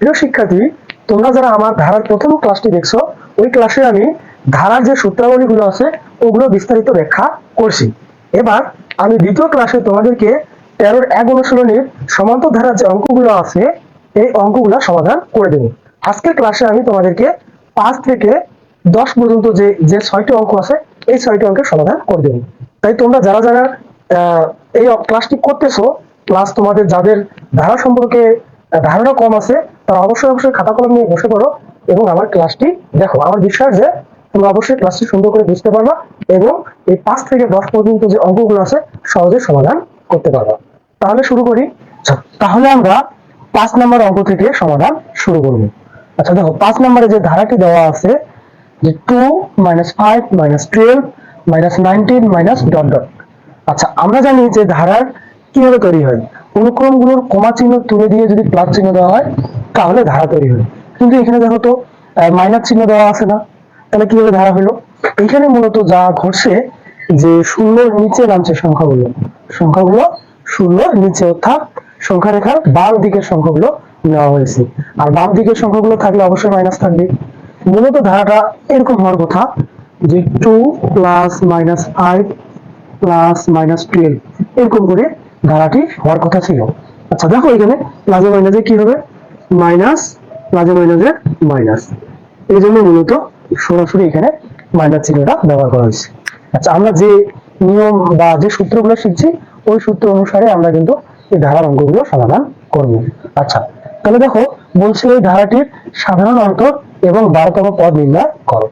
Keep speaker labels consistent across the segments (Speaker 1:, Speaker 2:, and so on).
Speaker 1: প্রিয় শিক্ষার্থী, তোমরা যারা আমার ধারার প্রথম ক্লাসটি দেখছো, ওই ক্লাসে আমি ধারার যে সূত্রাবলীগুলো আছে ওগুলো বিস্তারিত ব্যাখ্যা করছি। এবার আমি দ্বিতীয় ক্লাসে তোমাদেরকে 13-র এক অনুশীলনীর সমান্তর ধারার যে অঙ্কগুলো আছে এই অঙ্কগুলো সমাধান করে দেব। আজকের ক্লাসে আমি তোমাদেরকে 5 থেকে 10 পর্যন্ত যে যে 6টি অঙ্ক আছে এই 6টি অঙ্কের সমাধান করে দেব। তাই তোমরা যারা যারা এই ক্লাসটি করতেছো, প্লাস তোমাদের যাদের ধারা সম্পর্কে ধারণা কম আছে, তারা অবশ্যই অবশ্যই খাতা কলম নিয়ে বসে পড়ো এবং আমার ক্লাসটি দেখো। আমার বিশ্বাস যে তোমরা অবশ্যই ক্লাসটি সুন্দর করে বুঝতে পারবা এবং এই 5 থেকে 10 পর্যন্ত যে অঙ্কগুলো আছে সহজে সমাধান করতে পারবা। তাহলে শুরু করি। আচ্ছা, তাহলে আমরা 5 নম্বর অঙ্ক থেকে সমাধান শুরু করব। আচ্ছা দেখো, 5 নম্বরে যে ধারাটি দেওয়া আছে যে 2 - 5 - 12 - 19 ডট ডট। আচ্ছা, আমরা জানি যে ধারার কিভাবে তৈরি হয়। অনুক্রমগুলোর কমা চিহ্ন তুলে দিয়ে যদি প্লাস চিহ্ন দেওয়া হয় তাহলে ধারা তৈরি হয়। কিন্তু এখানে দেখো তো মাইনাস চিহ্ন দেওয়া আছে না, তাহলে কিভাবে ধারা হলো? এখানে মূলত যা ঘটছে যে শূন্যর নিচে নামছে সংখ্যাগুলো, সংখ্যাগুলো শূন্যর নিচে, অর্থাৎ সংখ্যা রেখার বাম দিকের সংখ্যাগুলো নেওয়া হয়েছে। আর বাম দিকের সংখ্যাগুলো থাকলে অবশ্যই মাইনাস থাকবে। মূলত ধারাটা এরকম হওয়ার কথা যে 2 + -5 + -12 এরকম করে ধারাটি হওয়ার কথা ছিল। আচ্ছা দেখো, এখানে প্লাসে মাইনাসে কি হবে? মাইনাস, প্লাসে মাইনাসে মাইনাস, এই জন্য মূলত সরাসরি এখানে মাইনাস চিহ্নটা ব্যবহার করা হয়েছে। আচ্ছা, আমরা যে নিয়ম বা যে সূত্রগুলো শিখছি ওই সূত্র অনুসারে আমরা কিন্তু এই ধারার অঙ্কগুলো সমাধান করব। আচ্ছা, তাহলে দেখো বলছে এই ধারাটির সাধারণ অন্তর এবং 12তম পদ নির্ণয় করো।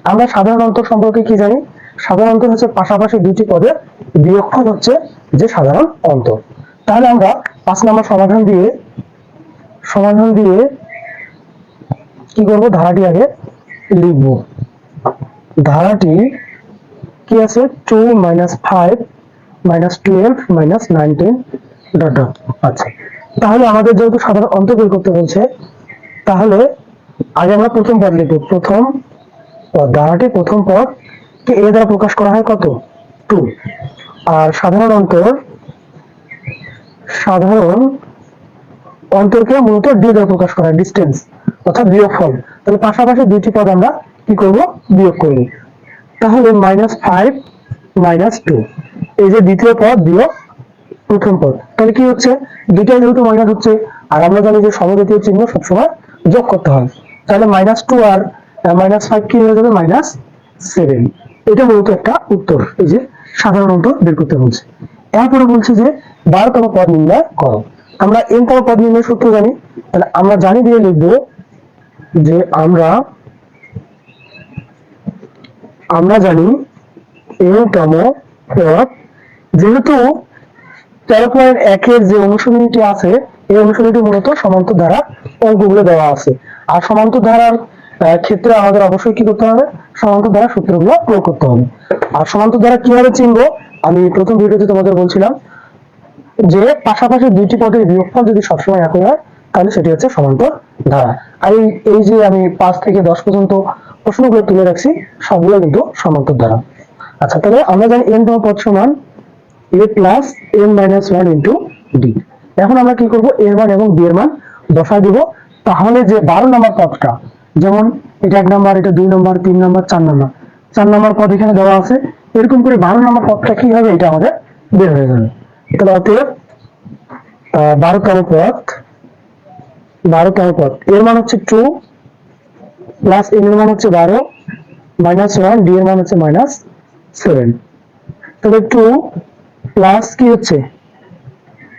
Speaker 1: আমরা সাধারণ অন্তর সম্পর্কে কি জানি? সাধারণ অন্তর হচ্ছে পাশাপাশি দুটি পদের বিয়োগফল হচ্ছে যে সাধারণ অন্তর। তাহলে আমরা 5 নম্বর সমাধান দিয়ে কি করব? ধারাটি আগে লিখব। ধারাটি কি আছে? 2 - 5 - 12 - 19 ডট ডট। আচ্ছা, তাহলে আমাদের যেহেতু সাধারণ অন্তর বের করতে বলছে, তাহলে আগে আমরা প্রথম পদ লিখব। প্রথম পদ, ধারাটি প্রথম পদ কে এ দ্বারা প্রকাশ করা হয় কত? 2। আর সাধারণ অন্তরকে মূলত ডি দ্বারা প্রকাশ করা হয়, ডিস্টেন্স, অর্থাৎ বিয়োগফল। তাহলে পাশাপাশি দুইটি পদ আমরা কি করব? বিয়োগ করব। তাহলে -5 - 2, এই যে দ্বিতীয় পদ বিয়োগ প্রথম পদ, তাহলে কি হচ্ছে? দুইটাই যেহেতু মাইনাস হচ্ছে, আর আমরা জানি যে সমজাতীয় চিহ্ন সবসময় যোগ করতে হয়, তাহলে -2 আর -5 কি হয়ে যাবে? -7। এটা মূলত একটা উত্তর, এই যে সাধারণ অন্তর বের করতে বলছে। এরপরে বলছে যে 12তম পদ নির্ণয় করো। আমরা n তম পদ নির্ণয়ের সূত্র জানি, তাহলে আমরা জানি দিয়ে লিখবো যে আমরা জানি n তম পদ, যেহেতু 13.1-এর যে অনুশীলনীটি আছে এই অনুশীলনীটি মূলত সমান্তর ধারা অঙ্কগুলো দেওয়া আছে। আর সমান্তর ধারার ক্ষেত্রে আমাদের অবশ্যই কি করতে হবে? সমান্তর ধারা সূত্রগুলো প্রয়োগ করতে হবে। আর সমান্তর ধারা কিভাবে চিনবো? আমি প্রথম ভিডিওতে তোমাদের বলছিলাম যে পাশাপাশি দুইটি পদের বিয়োগফল যদি সবসময় একই হয় তাহলে সেটি হচ্ছে সমান্তর ধারা। আর এই যে আমি 5 থেকে 10 পর্যন্ত প্রশ্নগুলো তুলে রাখছি সবগুলো কিন্তু সমান্তর ধারা। আচ্ছা, তাহলে আমরা জানি n তম পদ সমান a plus n minus 1 into D. এখন আমরা কি করব? এর মান এবং ডি এর মান বসায় দিব। তাহলে যে 12 নম্বর পদটা, যেমন এটা 1 নম্বর, এটা 2 নম্বর, 3 নম্বর, 4 নম্বর পদ এখানে দেওয়া আছে, এরকম করে 12 নম্বর পদটা কি হবে? এটা আমাদের বের হয়ে যাবে। তাহলে অতএব 12তম পদ এর মান হচ্ছে 2 প্লাস n এর মান হচ্ছে 12 মাইনাস 1, ডি এর মান হচ্ছে -7। তাহলে 2 প্লাস কি হচ্ছে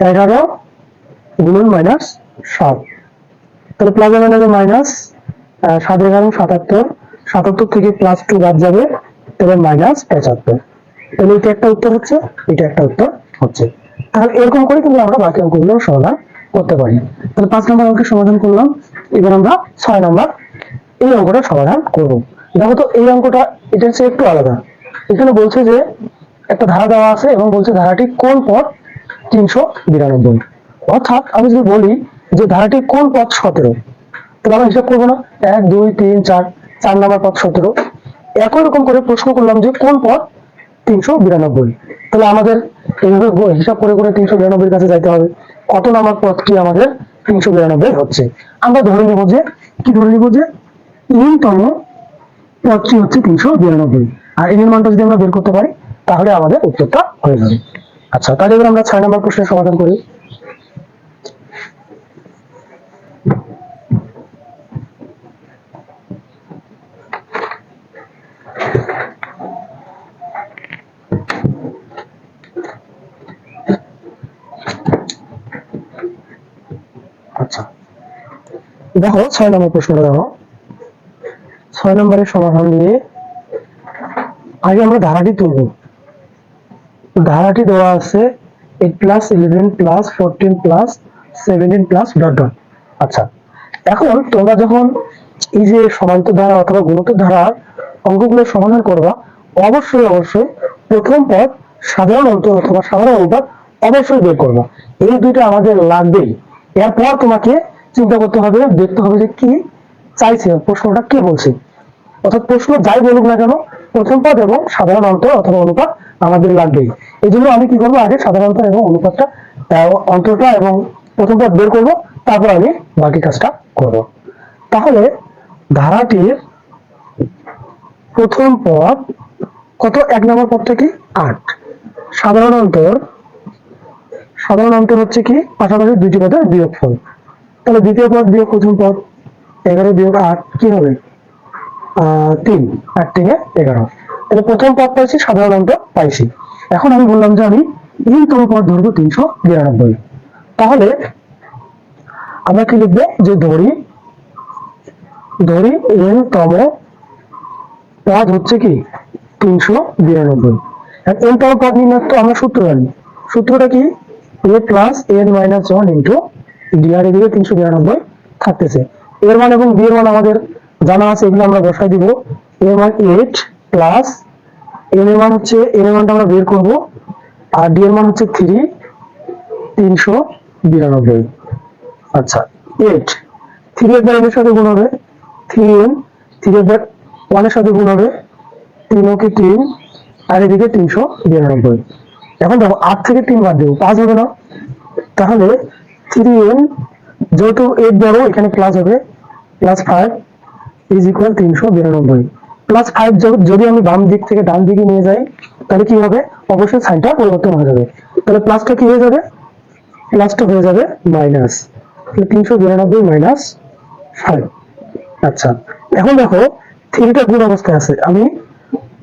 Speaker 1: 11 গুণন -7, তাহলে প্লাস মাইনাসে মাইনাস, 7 × 11 = 77 থেকে +2 বাদ যাবে, তাহলে -75। তাহলে এটা একটা উত্তর হচ্ছে, এটা একটা উত্তর হচ্ছে। তাহলে এরকম করে কিন্তু আমরা বাকি অঙ্কগুলো সমাধান করতে পারি। তাহলে 5 নম্বর অঙ্কের সমাধান করলাম। এবার আমরা 6 নম্বর এই অঙ্কটা সমাধান করব। দেখো তো এই অঙ্কটা এটা হচ্ছে একটু আলাদা। এখানে বলছে যে একটা ধারা দেওয়া আছে এবং বলছে ধারাটি কোন পদ 392। অর্থাৎ আমি যদি বলি যে ধারাটি কোন পদ 17, তাহলে আমরা হিসাব করবো না? 1 2 3 4, 4 নম্বর পদ 17। একই রকম করে প্রশ্ন করলাম যে কোন পদ 392, তাহলে আমাদের এইভাবে হিসাব করে করে 392-এর কাছে যাইতে হবে। কত নম্বর পদটি আমাদের 392 হচ্ছে। আমরা ধরে নেব যে কি ধরে নেব যে তম পদটি হচ্ছে 392, আর এর মানটা যদি আমরা বের করতে পারি তাহলে আমাদের উত্তরটা হয়ে যাবে। আচ্ছা, তাহলে এবার আমরা 6 নম্বর প্রশ্নের সমাধান করি। আচ্ছা, দেখো 6 নম্বর প্রশ্নটা দেখো। 6 নম্বরের সমাধান দিয়ে আগে আমরা ধারাটি তুলব। ধারাটি দেওয়া আছে 8 plus 11 plus 14 plus 17 plus dot dot. আচ্ছা, এখন তোমরা যখন এই যে সমান্তর ধারা অথবা গুণোত্তর ধারার অঙ্কগুলো সমাধান করবা, অবশ্যই অবশ্যই প্রথম পদ সাধারণ অন্তর অথবা সাধারণ অনুপাত অবশ্যই বের করবা। এই দুইটা আমাদের লাগবেই। এরপর তোমাকে চিন্তা করতে হবে, দেখতে হবে যে কি চাইছে, প্রশ্নটা কি বলছে। অর্থাৎ প্রশ্ন যাই বলুক না কেন, প্রথম পদ এবং সাধারণ অন্তর অথবা অনুপাত আমাদের লাগবেই। এই জন্য আমি কি করবো, আগে সাধারণ অন্তর এবং অনুপাতটা অন্তরটা এবং প্রথম পদ বের করবো, তারপর আমি বাকি কাজটা করব। তাহলে ধারাটির প্রথম পদ কত? 1 নম্বর পদটা কি? 8। সাধারণ অন্তর হচ্ছে কি? পাশাপাশি দুইটি পদের বিয়োগফল। তাহলে দ্বিতীয় পদ বিয়োগ প্রথম পদ, 11 বিয়োগ 8 কি হবে? 3। 8 থেকে 11। তাহলে প্রথম পদ পাইছি, সাধারণ অন্তর পাইছি। এখন আমি বললাম যে আমি তম পদ ধরবো 392। তাহলে আমরা কি লিখবো, যে ধরি n তম পদ হচ্ছে কি 392। n তম পদ নির্ণয় তো আমরা সূত্র জানি। সূত্রটা কি? a plus n minus 1 into d, আর এদিকে 392 থাকতেছে। এর মান এবং বি এর মান আমাদের জানা আছে, এগুলো আমরা বসাই দিব। a মান 8 প্লাস n এর মান হচ্ছে, n এর মানটা আমরা বের করব, আর ডি এর মান হচ্ছে 3, 392। আচ্ছা, 8 3 একবার n এর সাথে গুণ হবে, 3n, 3 একবার 1 এর সাথে গুণ হবে, 3 কে 3, আর এদিকে 392। এখন দেখো 8 থেকে 3 বাদ দেবো, 5 হবে না? তাহলে 3n, যেহেতু 8 বড়, এখানে প্লাস হবে, প্লাস 5 ইজ ইকুয়াল 392। প্লাস 5 যদি আমি বাম দিক থেকে ডান দিকে নিয়ে যাই, তাহলে কি হবে? অবশ্যই সাইনটা পরিবর্তন হয়ে যাবে। তাহলে প্লাসটা কি হয়ে যাবে? প্লাসটা হয়ে যাবে মাইনাস। 392 মাইনাস 5। আচ্ছা, এখন দেখো 3টা গুণ অবস্থায় আছে, আমি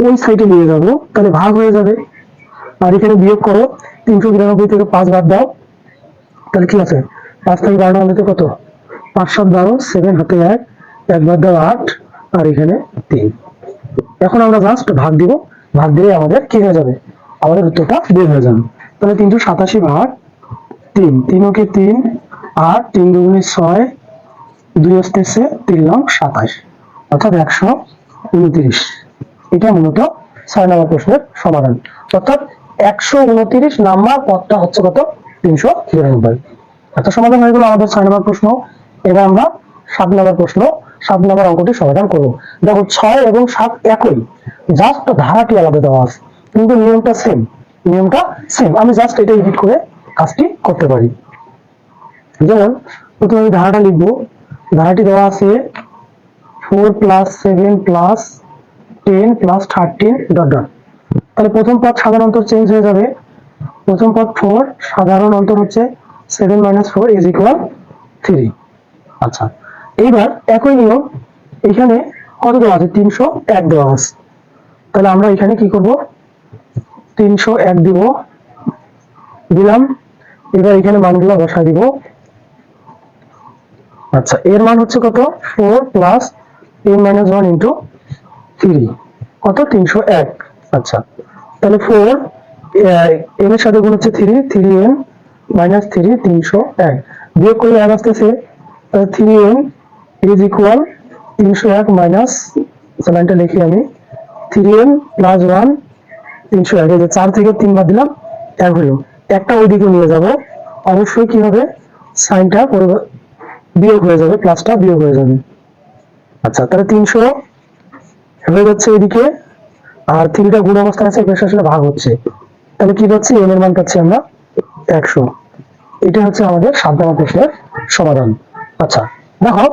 Speaker 1: ওই সাইডে নিয়ে যাব, তাহলে ভাগ হয়ে যাবে। আর এখানে বিয়োগ করো, 392 থেকে 5 বাদ দাও, তাহলে কি আছে? 5 থেকে 12 হলে কত? 5 7 12, 7 হাতে 1, 1 বাদ দাও 8, আর এখানে 3। এখন আমরা জাস্ট ভাগ দিব, ভাগ দিলে আমাদের কি হয়ে যাবে? আমাদের উত্তরটা বের হয়ে যাবে। তাহলে 387 ভাগ 3, 3 কে 3, আর 3 দুগুণে 6, 2 আসতেছে 3 9 27, অর্থাৎ 129। এটা মূলত 6 নম্বর প্রশ্নের সমাধান। অর্থাৎ 129 নাম্বার পদটা হচ্ছে কত? 392। এত সমাধান হয়ে গেল আমাদের 6 নম্বর প্রশ্ন। এবার আমরা 7 নম্বর প্রশ্ন, 7 নম্বর অঙ্কটি সমাধান করব। দেখো 6 এবং 7 একই, জাস্ট ধারাটি আলাদা দেওয়া আছে, কিন্তু নিয়মটা সেম। আমি জাস্ট এটা এডিট করে কাজটি করতে পারি। যেমন প্রথমে আমি ধারাটা লিখবো। ধারাটি দেওয়া আছে 4 plus 7 plus 10 plus 13 dot dot. তাহলে প্রথম পদ সাধারণ অন্তর চেঞ্জ হয়ে যাবে। প্রথম পদ 4, সাধারণ অন্তর হচ্ছে 7 মাইনাস 4 ইজ ইকুয়াল 3। আচ্ছা, এইবার একই নিয়ম, এখানে কত দেওয়া আছে? 301 দেওয়া আছে। তাহলে আমরা এখানে কি করব? 301 দিলাম। এবার এখানে মানগুলো বসাই দিব। আচ্ছা, এর মান হচ্ছে কত? 4 প্লাস n মাইনাস 1 ইন্টু 3, কত? 301। আচ্ছা, তাহলে 4 n এর সাথে গুণ হচ্ছে 3, 3n মাইনাস 3, 301 বিয়োগ করলে 1 আসতেছে, তাহলে 3n ইজ ইকুয়াল 301 মাইনাস, লাইনটা লিখি আমি, 3n প্লাস 1 301। এই যে 4 থেকে 3 বাদ দিলাম, 1 হলো। একটা ওইদিকে নিয়ে যাব, অবশ্যই কি হবে? সাইনটা বিয়োগ হয়ে যাবে, প্লাসটা বিয়োগ হয়ে যাবে। আচ্ছা, তাহলে 300 হয়ে যাচ্ছে এদিকে, আর 3টা গুণ অবস্থায় আছে, এর সাথে ভাগ হচ্ছে, তাহলে কি পাচ্ছি? n এর মান পাচ্ছি আমরা 100। এটা হচ্ছে আমাদের 7 নম্বর প্রশ্নের সমাধান। আচ্ছা দেখো,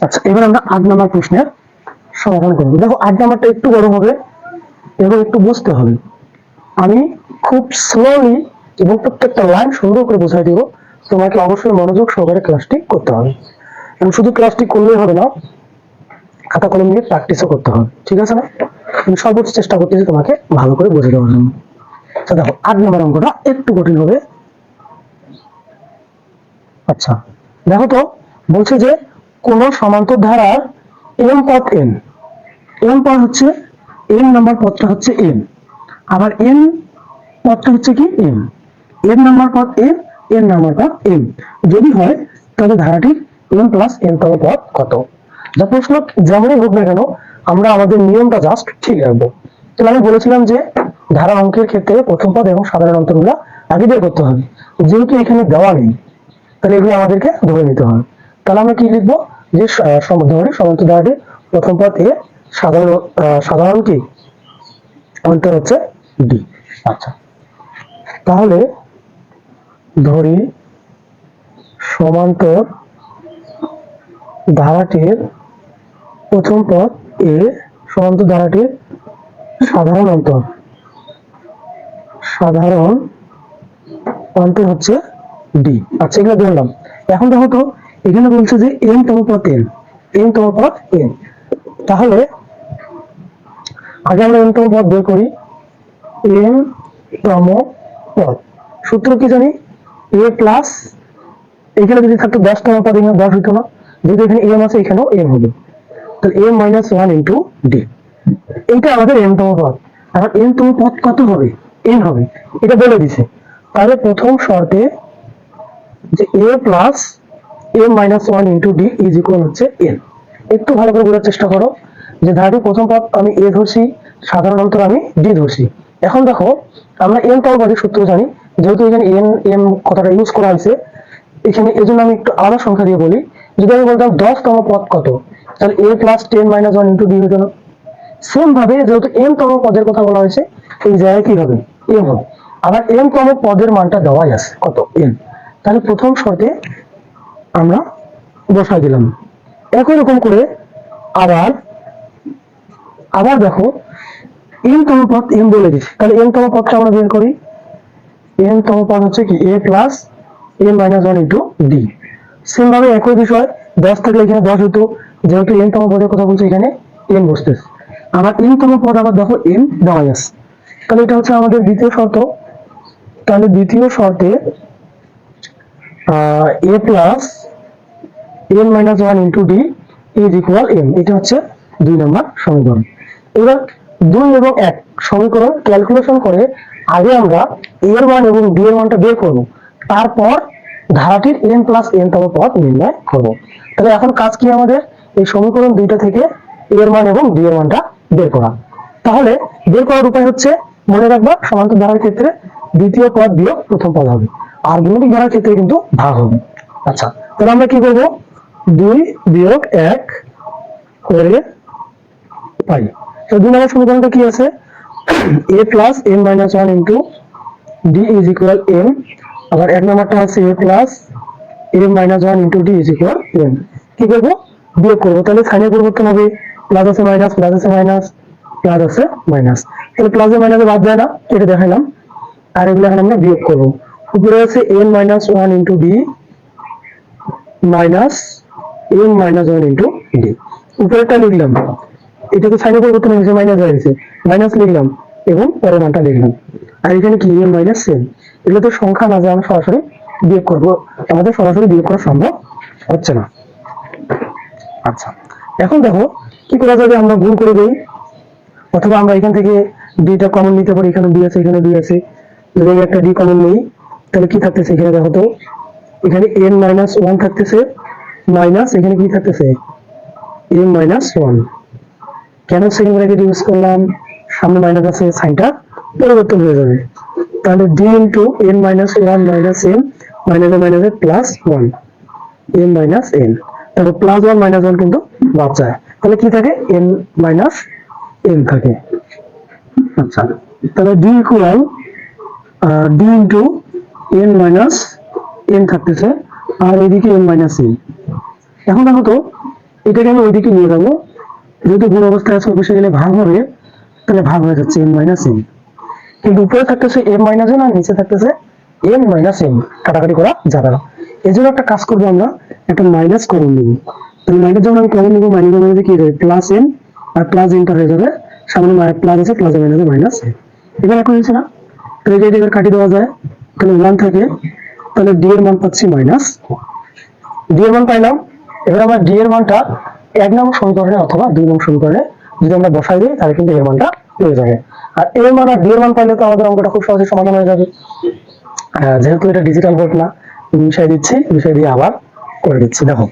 Speaker 1: আচ্ছা এবার আমরা 8 নম্বর প্রশ্নের সমাধান করবো। দেখো 8 নম্বরটা একটু বড় হবে এবং একটু বুঝতে হবে। আমি খুব স্লোলি এবং প্রত্যেকটা লাইন সুন্দর করে বোঝাই দিব, তোমাকে অবশ্যই মনোযোগ সহকারে ক্লাসটি করতে হবে। এবং শুধু ক্লাসটি করলেই হবে না, খাতা কলম নিয়ে প্র্যাকটিসও করতে হবে, ঠিক আছে না? আমি সর্বোচ্চ চেষ্টা করতেছি তোমাকে ভালো করে বুঝে দেওয়ার জন্য। আচ্ছা দেখো 8 নম্বর অঙ্কটা একটু কঠিন হবে। আচ্ছা দেখো তো, বলছে যে কোন সমান্তর ধারার এম পথ এন, এম পথ হচ্ছে এন নাম্বার পথটা হচ্ছে এন, আবার এন পথটা হচ্ছে কি এম, এন নাম্বার পথ এন, এন নাম্বার পথ এম যদি হয় তাহলে ধারাটির এম প্লাস এন তম পথ কত? যা প্রশ্ন যেমনই হোক না কেন আমরা আমাদের নিয়মটা জাস্ট ঠিক রাখবো। তাহলে আমি বলেছিলাম যে ধারা অঙ্কের ক্ষেত্রে প্রথম পদ এবং সাধারণ অন্তরগুলো আগে বের করতে হবে। যেহেতু এখানে দেওয়া নেই তাহলে এগুলো আমাদেরকে ধরে নিতে হবে। তাহলে আমরা কি লিখবো, যে ধরে সমান্তর ধারাটির প্রথম পদ এ, সাধারণ কি অন্তর হচ্ছে ডি। আচ্ছা তাহলে ধরি সমান্তর ধারাটির প্রথম পদ এ, সমান্তর ধারাটির সাধারণ অন্তর, সাধারণ অন্তর হচ্ছে ডি। আচ্ছা এগুলো ধরলাম। এখন দেখো তো এখানে বলছে যে এন তম পদ এন, এন তম পদ এন, তাহলে আগে আমরা এন তম পদ বের করি। এন তম পদ সূত্র কি জানি, এ প্লাস, এখানে যদি থাকতো 10 তম পদ এখানে 10 হইতো না, যেহেতু এখানে এম আছে এখানেও এম হবে, তাহলে এম মাইনাস 1 ইন্টু ডি, এইটা আমাদের এন তম পদ। আবার এন তম পদ কত হবে, এন হবে, এটা বলে দিছে। তাহলে প্রথম শর্তে যে a plus m minus 1 into d is equal হচ্ছে এন। একটু ভালো করে বোঝার চেষ্টা করো যে ধারাটির প্রথম পদ আমি এ ধরছি, সাধারণ অন্তর আমি ডি ধরছি। এখন দেখো আমরা এন তম পদের সূত্র জানি, যেহেতু এখানে এন এম কথাটা ইউজ করা হয়েছে এখানে, এই জন্য আমি একটু আলাদা সংখ্যা দিয়ে বলি। যদি আমি বলতাম 10 তম পদ কত, তাহলে এ প্লাস 10 মাইনাস 1 ইন্টু ডি হতো না? সেম ভাবে যেহেতু এন তম পদের কথা বলা হয়েছে এই জায়গায় কি হবে, এম হবে। আবার এন তম পদের মানটা দেওয়াই আছে কত, এন। তাহলে প্রথম শর্তে আমরা বসাই দিলাম। একই রকম করে আবার আবার দেখো এন তম পদ এম বলে দিচ্ছে, তাহলে এন তম পদটা আমরা বের করি। এন তম পদ হচ্ছে কি a plus m minus 1 into d. Same ভাবে একই বিষয় 10 থাকলে এখানে 10 হতো, যেহেতু এন তম পদের কথা বলছে এখানে এন বসতেছে। আবার এন তম পদ আবার দেখো এন দেওয়া আছে, তাহলে এটা হচ্ছে আমাদের দ্বিতীয় শর্ত। তাহলে দ্বিতীয় শর্তে a plus n minus 1 into d is equal m, এটা হচ্ছে 2 নম্বর সমীকরণ। এবার 2 এবং 1 সমীকরণ ক্যালকুলেশন করে আগে আমরা এ এর মান এবং ডি এর মানটা বের করব, তারপর ধারাটির এন প্লাস এন তম পদ নির্ণয় করব। তাহলে এখন কাজ কি আমাদের, এই সমীকরণ দুইটা থেকে এ এর মান এবং ডি এর মানটা বের করা। তাহলে বের করার উপায় হচ্ছে, মনে রাখবা সমান্তর ধারার ক্ষেত্রে দ্বিতীয় পদ বিয়োগ প্রথম পদ হবে, আর গুণিতক ধারার ক্ষেত্রে কিন্তু ভাগ হবে। আচ্ছা তাহলে আমরা কি করবো, 2 বিয়োগ 1 করে পাই। তো 2 নম্বর সমীকরণটা কি আছে, a plus m minus 1 into d is equal m. আবার 1 নম্বরটা আছে a plus m minus 1 into d is equal m. কি করবো, বিয়োগ করবো। তাহলে সাইনের পরিবর্তন হবে, প্লাস আছে মাইনাস, প্লাস আছে মাইনাস, প্লাস আছে মাইনাস। তাহলে প্লাসে মাইনাসে বাদ যায় না, এটা দেখাইলাম। আর এগুলো এখন আমরা বিয়োগ করবো। উপরে আছে n minus 1 into d minus m minus 1 into d. উপরেরটা লিখলাম, এটাকে সাইনে পরিবর্তন হয়েছে, মাইনাস হয়ে গেছে, মাইনাস লিখলাম এবং পরের মানটা লিখলাম। আর এখানে কি এম মাইনাস এন, এগুলো তো সংখ্যা না যে আমরা সরাসরি বিয়োগ করবো, আমাদের সরাসরি বিয়োগ করা সম্ভব হচ্ছে না। আচ্ছা এখন দেখো কি করা যাবে, আমরা গুণ করে দিই, অথবা আমরা এখান থেকে ডিটা কমন নিতে পারি। এখানে ডি আছে, এখানে ডি আছে, যদি একটা ডি কমন নিই তাহলে কি থাকতেছে, এখানে দেখো তো এখানে এন মাইনাস 1 থাকতেছে, মাইনাস এখানে কি থাকতেছে এন মাইনাস 1। কেন সেকেন্ড ব্র্যাকেট ইউজ করলাম, সামনে মাইনাস আছে, সাইনটা পরিবর্তন হয়ে যাবে। তাহলে d into n minus one minus n মাইনাসে plus one n minus n, তাহলে প্লাস ওয়ান মাইনাস ওয়ান কিন্তু বাদ যায়, তাহলে কি থাকে n মাইনাস n থাকে। আচ্ছা, তাহলে d equal d into n minus n থাকতেছে, আর এদিকে n মাইনাস n। এখন দেখো তো এটাকে আমি ওইদিকে নিয়ে যাবো, যেহেতু গুণ অবস্থায় আছে অফিসে গেলে ভাগ হবে, তাহলে ভাগ হয়ে যাচ্ছে n মাইনাস n, কিন্তু উপরে থাকতেছে m মাইনাস n আর নিচে থাকতেছে n মাইনাস n, কাটাকাটি করা যাবে না। এই জন্য একটা কাজ করবো, আমরা একটা মাইনাস কমন নিব। তাহলে মাইনাস যখন আমি কমন নিবো, মাইনাস মাইনাসে কি যাবে প্লাস n, আর প্লাস nটা হয়ে যাবে সামনে প্লাস আছে, প্লাস মাইনাসে মাইনাস n, এখানে এক হয়েছে না। তাহলে এটা এবার কাটি দেওয়া যায়, তাহলে ওয়ান থাকে, তাহলে d এর মান পাচ্ছি মাইনাস, d এর মান পাইলাম। এবার আমরা d এর মানটা এক নম্বর সমীকরণে অথবা দুই নম্বর সমীকরণে যদি আমরা বসাই দিই, তাহলে কিন্তু এর মানটা পেয়ে যাবে। আর এর মান আর d এর মান পাইলে তো আমাদের অঙ্কটা খুব সহজে সমাধান হয়ে যাবে। যেহেতু এটা ডিজিটাল বোর্ড না, মিশাই দিচ্ছি, মিশাই দিয়ে আবার করে দিচ্ছি। দেখো,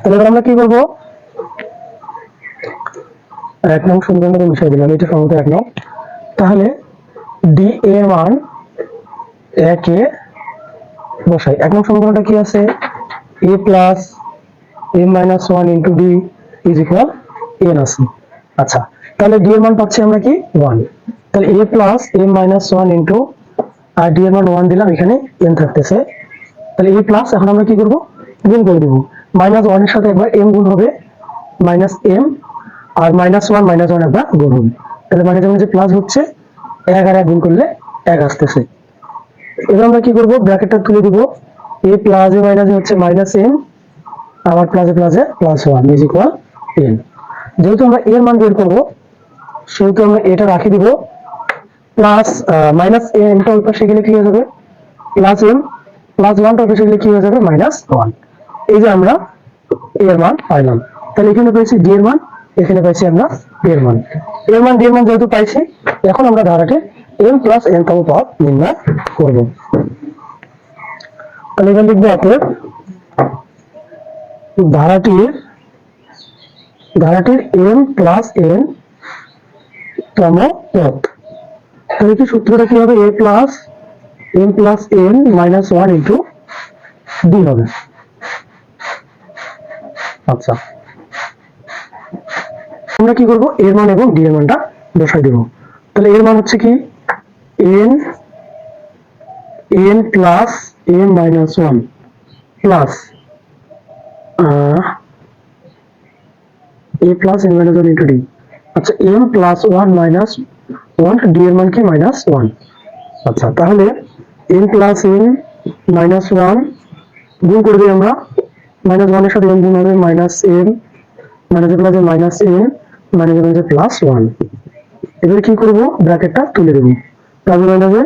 Speaker 1: তাহলে এবার আমরা কি করবো, এক নম্বর সমীকরণটা মিশাই দিলাম, এটা সম্ভবত এক নম্বর। তাহলে d এর মান একে বসাই, এক নম্বর সমীকরণটা কি আছে a plus m minus one into d is equal n আছে। আচ্ছা, তাহলে d এর মান পাচ্ছি আমরা কি ওয়ান, তাহলে a plus m minus one into, আর d এর মান ওয়ান দিলাম, এখানে n থাকতেছে, তাহলে a প্লাস, এখন আমরা কি করবো গুণ করে দিব, মাইনাস ওয়ান এর সাথে একবার m গুণ হবে মাইনাস m, আর মাইনাস ওয়ান একবার গুণ হবে, তাহলে মানে যেমন যে প্লাস হচ্ছে এক আর এক গুণ করলে এক আসতেছে। এবার আমরা কি করবো, ব্র্যাকেটটা তুলে দিব, a প্লাস এ মাইনাস হচ্ছে মাইনাস m, আবার প্লাসে plus one is equal n। যেহেতু আমরা এর মান বের করবো, সেহেতু আমরা এটা রাখি দিব, প্লাস মাইনাস এমটা ওই পাশে গেলে কি হয়ে যাবে প্লাস এম, প্লাস ওয়ানটা ওই পাশে গেলে কি হয়ে যাবে মাইনাস ওয়ান। এই যে আমরা এর মান পাইলাম, তাহলে এখানে পাইছি ডি এর মান, এখানে পাইছি আমরা এর মান। এর মান ডি এর মান যেহেতু পাইছি, এখন আমরা ধারাটি এম প্লাস এন তম পদ নির্ণয় করব। তাহলে এখানে লিখবো অতএব ধারাটির এম প্লাস এন তম পদ। তাহলে কি সূত্রটা কি হবে, a plus m plus n minus one into d হবে। আচ্ছা, আমরা কি করবো, এর মান এবং ডি এর মানটা বসাই দেব। তাহলে এর মান হচ্ছে কি n plus m minus one plus a plus n minus one into d. আচ্ছা, m plus one minus one, d এর মান কি মাইনাস ওয়ান। আচ্ছা, তাহলে n plus n minus one গুণ করে দিই আমরা, মাইনাস ওয়ানের সাথে এম গুণ হবে মাইনাস এম, মাইনাস প্লাসে minus N, minus plus one. এবার কি করবো, ব্র্যাকেটটা তুলে দেবো, প্লাসে মাইনাসে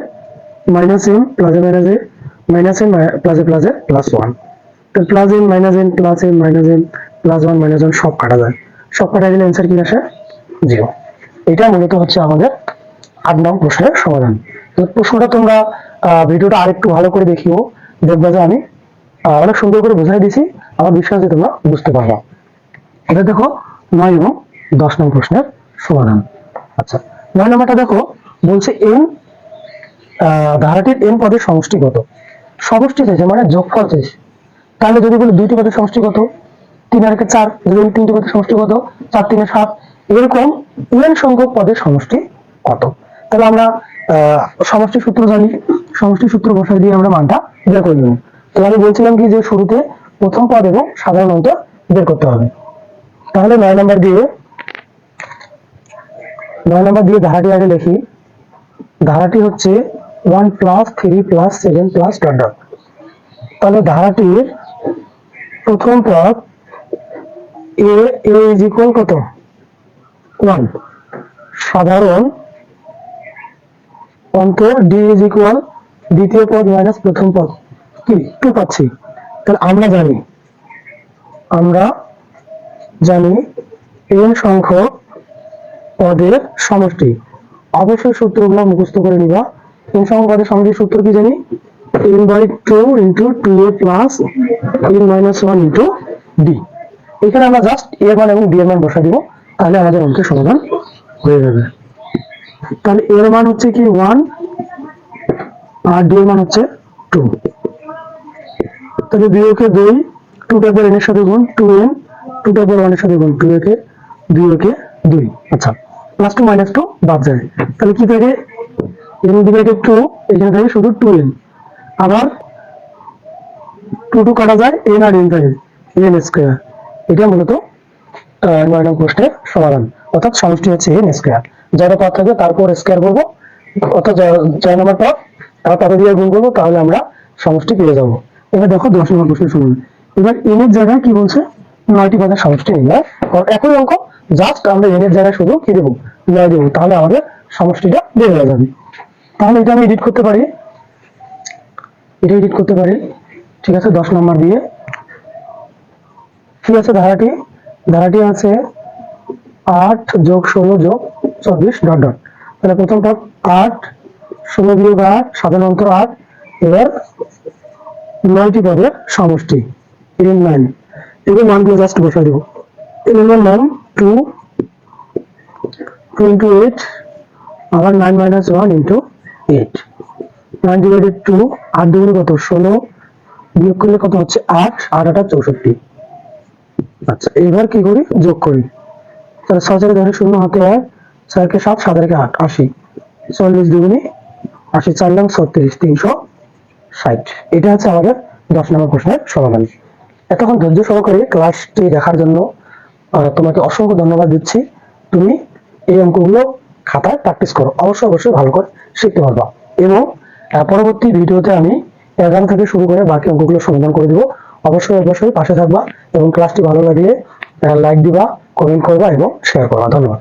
Speaker 1: মাইনাস এম, প্লাসে মাইনাসে মাইনাস এন, প্লাসে প্লাস ওয়ান। তো plus n minus N plus n minus N plus one minus one সব কাটা যায়, সব কাটা গেলে অ্যান্সার কি আসে জিরো। এটা মূলত হচ্ছে আমাদের ৮ নং প্রশ্নের সমাধান। তো প্রশ্নটা তোমরা ভিডিওটা আরেকটু ভালো করে দেখিও, দেখবা যে আমি অনেক সুন্দর করে বোঝাই দিছি, আমার বিশ্বাস যে তোমরা বুঝতে পারবা। এটা দেখো ৯ এবং ১০ নং প্রশ্নের সমাধান। আচ্ছা, ৯ নম্বরটা দেখো, বলছে এন ধারাটির এন পদের সমষ্টি কত। সমষ্টি চাইছে মানে যোগফল চাইছে। তাহলে যদি বলি দুইটি পদের সমষ্টি কত, ৩ আর ৪, যদি বলি তিনটি পদের সমষ্টি কত, ৪ ৩ ৭, এরকম এন সংখ্যক পদের সমষ্টি কত। তাহলে আমরা সমষ্টি সূত্র জানি, সমষ্টি সূত্র বসাই দিয়ে আমরা মানটা বের করে নেব। তো আমি বলছিলাম কি যে শুরুতে প্রথম পদ এবং সাধারণ অন্তর বের করতে হবে। তাহলে ৯ নম্বর দিয়ে ধারাটি আগে লিখি। ধারাটি হচ্ছে 1 plus 3 plus 7 plus dot dot. তাহলে ধারাটির প্রথম পদ এ ইজ ইকুয়াল কত 1, সাধারণ অন্তর ডি ইজ ইকুয়াল দ্বিতীয় পদ মাইনাস প্রথম পদ কি 2 পাচ্ছি। তাহলে আমরা জানি এন সংখ্যক পদের সমষ্টি। অবশ্যই সূত্রগুলো মুখস্থ করে নিবা। এন সংখ্যক পদের সমষ্টির সূত্র কি জানি, n/2 into 2a plus n minus 1 into D. এখানে আমরা জাস্ট এর মান এবং ডি এর মান বসা দিব, তাহলে আমাদের অঙ্কের সমাধান হয়ে যাবে। তাহলে এর মান হচ্ছে কি 1 আর ডি এর মান হচ্ছে 2। তাহলে 2 কে 2, 2 টা পর n এর সাথে গুণ 2n, 2 টা পর 1 এর সাথে গুণ 2 কে 2 কে 2। আচ্ছা, প্লাস 2 মাইনাস 2 বাদ যায়, তাহলে কি থাকে, এর মধ্যে থাকে 2, এখানে থাকে শুধু 2n। আবার 2 2 কাটা যায়, n আর n থাকে, n স্কয়ার। এটা মূলত 9 নং প্রশ্নের সমাধান, অর্থাৎ সমষ্টি হচ্ছে n স্কয়ার। যারা পদ থাকবে তারপর স্কয়ার করবো, অর্থাৎ যার নাম্বার পদ তার দিয়ে গুণ করবো, তাহলে আমরা সমষ্টি পেয়ে যাবো। এবার দেখো 10 নম্বর প্রশ্নের সমাধান। এবার n এর জায়গায় কি বলছে, 9টি পদের সমষ্টি নির্ণয় করো। একই অঙ্ক, জাস্ট আমরা n এর জায়গায় শুধু কি দেবো, 9 দেবো, তাহলে আমাদের সমষ্টিটা বের হয়ে যাবে। তাহলে এটা আমি এডিট করতে পারি, ঠিক আছে, 10 নম্বর দিয়ে। ঠিক আছে, ধারাটি আছে 8 যোগ 16 যোগ 24 ডট ডট। তাহলে প্রথম পদ 8, 16 বিয়োগ 8, সাধারণ অন্তর 8। এবার 9টি পদের সমষ্টি n 9, এগুলো মানগুলো জাস্ট বসাই দেবো। n এর মান 2 into 8, আবার 9 minus 1 into 8, 9 divided 2, 8 দুগুণে কত 16, বিয়োগ করলে কত হচ্ছে 8, 8 8 64। আচ্ছা, এবার কি করি, যোগ করি। তাহলে 6 4 ধরে 0 হাতে হয়, 4 কে 7, 7 কে 8, 80, 40 দুগুণে 80, 4 লাখ 36, 360। এটা হচ্ছে আমাদের 10 নম্বর প্রশ্নের সমাধান। এতক্ষণ ধৈর্য সহকারে ক্লাসটি দেখার জন্য তোমাকে অসংখ্য ধন্যবাদ দিচ্ছি। তুমি এই অঙ্কগুলো খাতায় প্র্যাকটিস করো, অবশ্যই ভালো করে শিখতে পারবা। এবং পরবর্তী ভিডিওতে আমি 11 থেকে শুরু করে বাকি অঙ্কগুলো সমাধান করে দেবো। অবশ্যই পাশে থাকবা এবং ক্লাসটি ভালো লাগলে লাইক দিবা, কমেন্ট করবা এবং শেয়ার করবা। ধন্যবাদ।